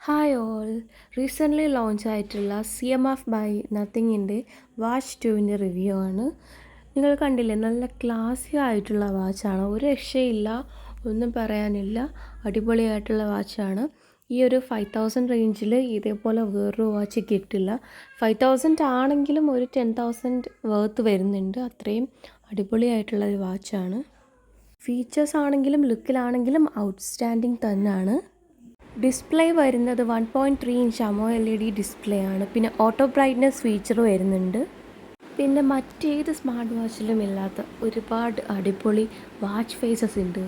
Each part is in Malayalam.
Hi all. റീസെൻ്റ്ലി ലോഞ്ച് ആയിട്ടുള്ള CMF ബൈ നത്തിങ്ങിൻ്റെ വാച്ച് 2ൻ്റെ റിവ്യൂ ആണ്. നിങ്ങൾ കണ്ടില്ലേ, നല്ല ക്ലാസി ആയിട്ടുള്ള വാച്ചാണ്. ഒരു രക്ഷയില്ല, ഒന്നും പറയാനില്ല. അടിപൊളിയായിട്ടുള്ള വാച്ചാണ്. ഈ ഒരു 5000 റേഞ്ചിൽ ഇതേപോലെ വേറൊരു വാച്ച് കിട്ടില്ല. 5000 ആണെങ്കിലും ഒരു 10,000 വർത്ത് വരുന്നുണ്ട്. അത്രയും അടിപൊളിയായിട്ടുള്ളൊരു വാച്ചാണ്. ഫീച്ചേഴ്സ് ആണെങ്കിലും ലുക്കിലാണെങ്കിലും ഔട്ട്സ്റ്റാൻഡിങ് തന്നെയാണ്. ഡിസ്പ്ലേ വരുന്നത് 1.3 ഇഞ്ച് AMOLED ഡിസ്പ്ലേ ആണ്. പിന്നെ ഓട്ടോ ബ്രൈറ്റ്നസ് ഫീച്ചർ വരുന്നുണ്ട്. പിന്നെ മറ്റേത് സ്മാർട്ട് വാച്ചിലും ഇല്ലാത്ത ഒരുപാട് അടിപൊളി വാച്ച് ഫേസസ് ഉണ്ട്.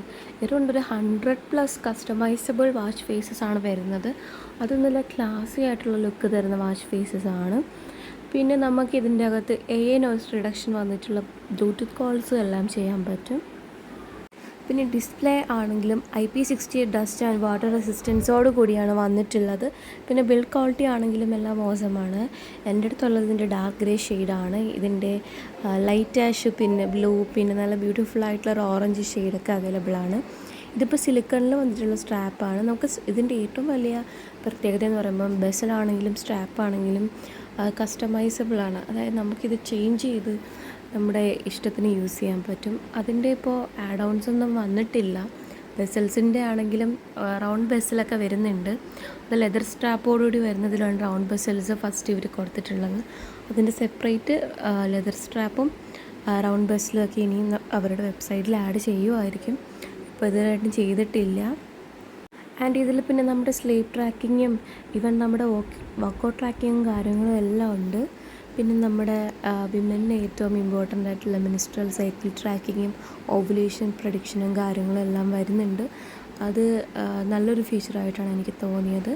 അറൗണ്ട് ഒരു 100+ കസ്റ്റമൈസബിൾ വാച്ച് ഫേസസ് ആണ് വരുന്നത്. അത് നല്ല ക്ലാസി ആയിട്ടുള്ള ലുക്ക് തരുന്ന വാച്ച് ഫേസസ് ആണ്. പിന്നെ നമുക്ക് ഇതിൻ്റെ അകത്ത് AI നോയ്സ് റിഡക്ഷൻ വന്നിട്ടുള്ള ബ്ലൂടൂത്ത് കോൾസും എല്ലാം ചെയ്യാൻ പറ്റും. പിന്നെ ഡിസ്പ്ലേ ആണെങ്കിലും IP68 ഡസ്റ്റ് ആൻഡ് വാട്ടർ റെസിസ്റ്റൻസോട് കൂടിയാണ് വന്നിട്ടുള്ളത്. പിന്നെ ബിൽഡ് ക്വാളിറ്റി ആണെങ്കിലും എല്ലാം മോശമാണ്. എൻ്റെ അടുത്തുള്ളത് ഇതിൻ്റെ ഡാർക്ക് ഗ്രേ ഷെയ്ഡാണ്. ഇതിൻ്റെ ലൈറ്റ് ആഷ്, പിന്നെ ബ്ലൂ, പിന്നെ നല്ല ബ്യൂട്ടിഫുൾ ആയിട്ടുള്ള ഒരു ഓറഞ്ച് ഷെയ്ഡൊക്കെ അവൈലബിൾ ആണ്. ഇതിപ്പോൾ സിലിക്കണിൽ വന്നിട്ടുള്ള സ്ട്രാപ്പാണ്. നമുക്ക് ഇതിൻ്റെ ഏറ്റവും വലിയ പ്രത്യേകത എന്ന് പറയുമ്പോൾ ബെസലാണെങ്കിലും സ്ട്രാപ്പാണെങ്കിലും കസ്റ്റമൈസബിൾ ആണ്. അതായത് നമുക്കിത് ചേഞ്ച് ചെയ്ത് നമ്മുടെ ഇഷ്ടത്തിന് യൂസ് ചെയ്യാൻ പറ്റും. അതിൻ്റെ ഇപ്പോൾ ആഡ് ഓൺസ് ഒന്നും വന്നിട്ടില്ല. ബെസൽസിൻ്റെ ആണെങ്കിലും റൗണ്ട് ബെസലൊക്കെ വരുന്നുണ്ട്. അത് ലെതർ സ്ട്രാപ്പോടുകൂടി വരുന്നതിലാണ് റൗണ്ട് ബെസൽസ് ഫസ്റ്റ് ഇവർ കൊടുത്തിട്ടുള്ളത്. അതിൻ്റെ സെപ്പറേറ്റ് ലെതർ സ്ട്രാപ്പും റൗണ്ട് ബെസലും ഒക്കെ ഇനിയും അവരുടെ വെബ്സൈറ്റിൽ ആഡ് ചെയ്യുമായിരിക്കും. ഇപ്പോൾ ഇതുവരെയായിട്ടും ചെയ്തിട്ടില്ല. ആൻഡ് ഇതിൽ പിന്നെ നമ്മുടെ സ്ലീപ്പ് ട്രാക്കിങ്ങും ഈവൻ നമ്മുടെ വർക്കൗട്ട് ട്രാക്കിങ്ങും കാര്യങ്ങളും എല്ലാം ഉണ്ട്. പിന്നെ നമ്മുടെ വിമനിന് ഏറ്റവും ഇമ്പോർട്ടൻ്റ് ആയിട്ടുള്ള മിനിസ്ട്രൽ സൈക്കിൾ ട്രാക്കിങ്ങും ഓവുലേഷൻ പ്രഡിക്ഷനും കാര്യങ്ങളും എല്ലാം വരുന്നുണ്ട്. അത് നല്ലൊരു ഫീച്ചറായിട്ടാണ് എനിക്ക് തോന്നിയത്.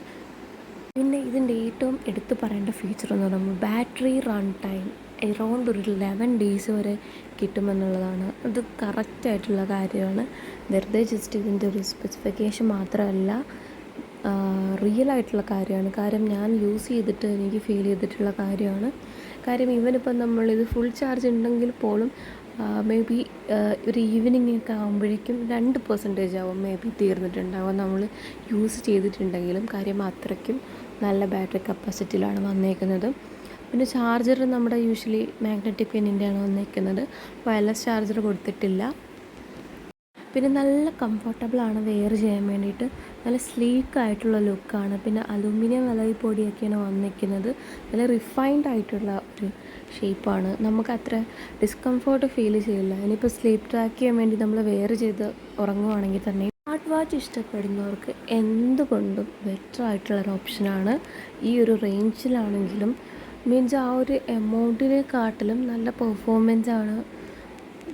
പിന്നെ ഇതിൻ്റെ ഏറ്റവും എടുത്തു പറയേണ്ട ഫീച്ചർ എന്ന് പറയുമ്പോൾ ബാറ്ററി റൺ ടൈം എറൗണ്ട് ഒരു 11 ഡേയ്സ് വരെ കിട്ടുമെന്നുള്ളതാണ്. അത് കറക്റ്റായിട്ടുള്ള കാര്യമാണ്. വെറുതെ ജസ്റ്റ് ഇതിൻ്റെ ഒരു സ്പെസിഫിക്കേഷൻ മാത്രമല്ല, റിയൽ ആയിട്ടുള്ള കാര്യമാണ്. കാര്യം ഞാൻ യൂസ് ചെയ്തിട്ട് എനിക്ക് ഫീൽ ചെയ്തിട്ടുള്ള കാര്യമാണ്. കാര്യം ഇവനിപ്പം നമ്മളിത് ഫുൾ ചാർജ് ഉണ്ടെങ്കിൽ പോലും മേ ബി ഒരു ഈവനിങ് ഒക്കെ ആകുമ്പോഴേക്കും 2% ആവും മേ ബി തീർന്നിട്ടുണ്ടാവും നമ്മൾ യൂസ് ചെയ്തിട്ടുണ്ടെങ്കിലും. കാര്യം അത്രയ്ക്കും നല്ല ബാറ്ററി കപ്പാസിറ്റിയിലാണ് വന്നേക്കുന്നത്. പിന്നെ ചാർജർ നമ്മുടെ യൂഷ്വലി മാഗ്നറ്റിക് പിന്നിൻ്റെയാണ് വന്നേക്കുന്നത്. വയർലെസ് ചാർജർ കൊടുത്തിട്ടില്ല. പിന്നെ നല്ല കംഫർട്ടബിളാണ് വെയർ ചെയ്യാൻ വേണ്ടിയിട്ട്. നല്ല സ്ലീക്ക് ആയിട്ടുള്ള ലുക്കാണ്. പിന്നെ അലൂമിനിയം അലോയ് പൊടിയൊക്കെയാണ് വന്നിരിക്കുന്നത്. നല്ല റിഫൈൻഡ് ആയിട്ടുള്ള ഒരു ഷേപ്പാണ്. നമുക്കത്ര ഡിസ്കംഫോർട്ട് ഫീൽ ചെയ്യില്ല. ഇനിയിപ്പോൾ സ്ലീപ്പ് ട്രാക്ക് ചെയ്യാൻ വേണ്ടി നമ്മൾ വെയർ ചെയ്ത് ഉറങ്ങുവാണെങ്കിൽ തന്നെ സ്മാർട്ട് വാച്ച് ഇഷ്ടപ്പെടുന്നവർക്ക് എന്തുകൊണ്ടും ബെറ്റർ ആയിട്ടുള്ളൊരു ഓപ്ഷനാണ്. ഈ ഒരു റേഞ്ചിലാണെങ്കിലും മീൻസ് ആ ഒരു എമൗണ്ടിനെക്കാട്ടിലും നല്ല പെർഫോമൻസാണ്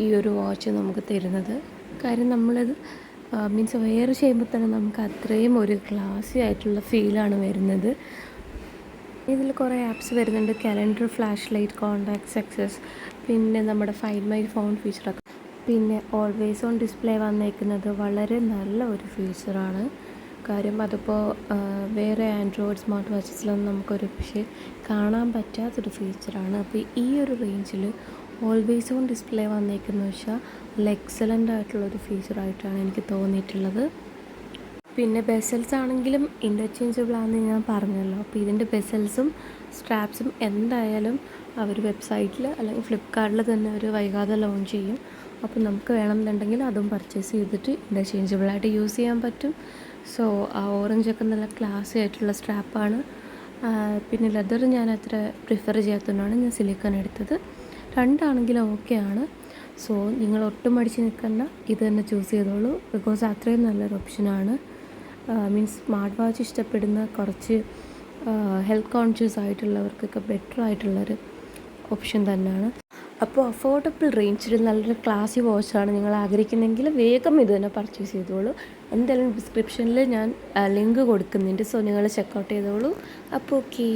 ഈ ഒരു വാച്ച് നമുക്ക് തരുന്നത്. കാര്യം നമ്മളത് മീൻസ് വെയർ ചെയ്യുമ്പോൾ തന്നെ നമുക്ക് അത്രയും ഒരു ക്ലാസി ആയിട്ടുള്ള ഫീലാണ് വരുന്നത്. ഇതിൽ കുറേ ആപ്സ് വരുന്നുണ്ട്. Calendar, flash light, contacts, success, പിന്നെ നമ്മുടെ ഫൈൻഡ് മൈ ഫോൺ ഫീച്ചറൊക്കെ. പിന്നെ ഓൾവേസ് ഓൺ ഡിസ്പ്ലേ വന്നേക്കുന്നത് വളരെ നല്ല ഒരു ഫീച്ചറാണ്. കാര്യം അതിപ്പോൾ വേറെ ആൻഡ്രോയിഡ് സ്മാർട്ട് വാച്ചസിലൊന്നും നമുക്കൊരു പക്ഷേ കാണാൻ പറ്റാത്തൊരു ഫീച്ചറാണ്. അപ്പോൾ ഈ ഒരു റേഞ്ചിൽ ഓൾവേസ് ഓൺ ഡിസ്പ്ലേ വന്നേക്കുന്ന വെച്ചാൽ നല്ല എക്സലൻ്റ് ആയിട്ടുള്ളൊരു ഫീച്ചറായിട്ടാണ് എനിക്ക് തോന്നിയിട്ടുള്ളത്. പിന്നെ ബെസൽസ് ആണെങ്കിലും ഇൻ്റർചേഞ്ചബിൾ ആണെന്ന് ഞാൻ പറഞ്ഞല്ലോ. അപ്പോൾ ഇതിൻ്റെ ബെസൽസും സ്ട്രാപ്സും എന്തായാലും അവർ വെബ്സൈറ്റിൽ അല്ലെങ്കിൽ ഫ്ലിപ്കാർട്ടിൽ തന്നെ ഒരു വൈകാതെ ലോഞ്ച് ചെയ്യും. അപ്പോൾ നമുക്ക് വേണമെന്നുണ്ടെങ്കിൽ അതും പർച്ചേസ് ചെയ്തിട്ട് ഇൻ്റർചേഞ്ചബിളായിട്ട് യൂസ് ചെയ്യാൻ പറ്റും. സോ ആ ഓറഞ്ചൊക്കെ നല്ല ക്ലാസി ആയിട്ടുള്ള സ്ട്രാപ്പാണ്. പിന്നെ ലെതർ ഞാൻ അത്ര പ്രിഫർ ചെയ്യാത്തതുകൊണ്ടാണ് ഞാൻ സിലിക്കൺ എടുത്തത്. രണ്ടാണെങ്കിലും ഓക്കെയാണ്. സോ നിങ്ങൾ ഒട്ടും മടിച്ച് നിൽക്കണ്ട, ഇത് തന്നെ ചൂസ് ചെയ്തോളൂ. ബിക്കോസ് അത്രയും നല്ലൊരു ഓപ്ഷനാണ്. മീൻസ് സ്മാർട്ട് വാച്ച് ഇഷ്ടപ്പെടുന്ന കുറച്ച് ഹെൽത്ത് കോൺഷ്യസ് ആയിട്ടുള്ളവർക്കൊക്കെ ബെറ്റർ ആയിട്ടുള്ളൊരു ഓപ്ഷൻ തന്നെയാണ്. അപ്പോൾ അഫോർഡബിൾ റേഞ്ചിൽ നല്ലൊരു ക്ലാസി വാച്ചാണ് നിങ്ങൾ ആഗ്രഹിക്കുന്നെങ്കിൽ വേഗം ഇത് തന്നെ പർച്ചേസ് ചെയ്തോളൂ. എന്തായാലും ഡിസ്ക്രിപ്ഷനിൽ ഞാൻ ലിങ്ക് കൊടുക്കുന്നുണ്ട്. സോ നിങ്ങൾ ചെക്കൗട്ട് ചെയ്തോളൂ. അപ്പോൾ ഓക്കേ.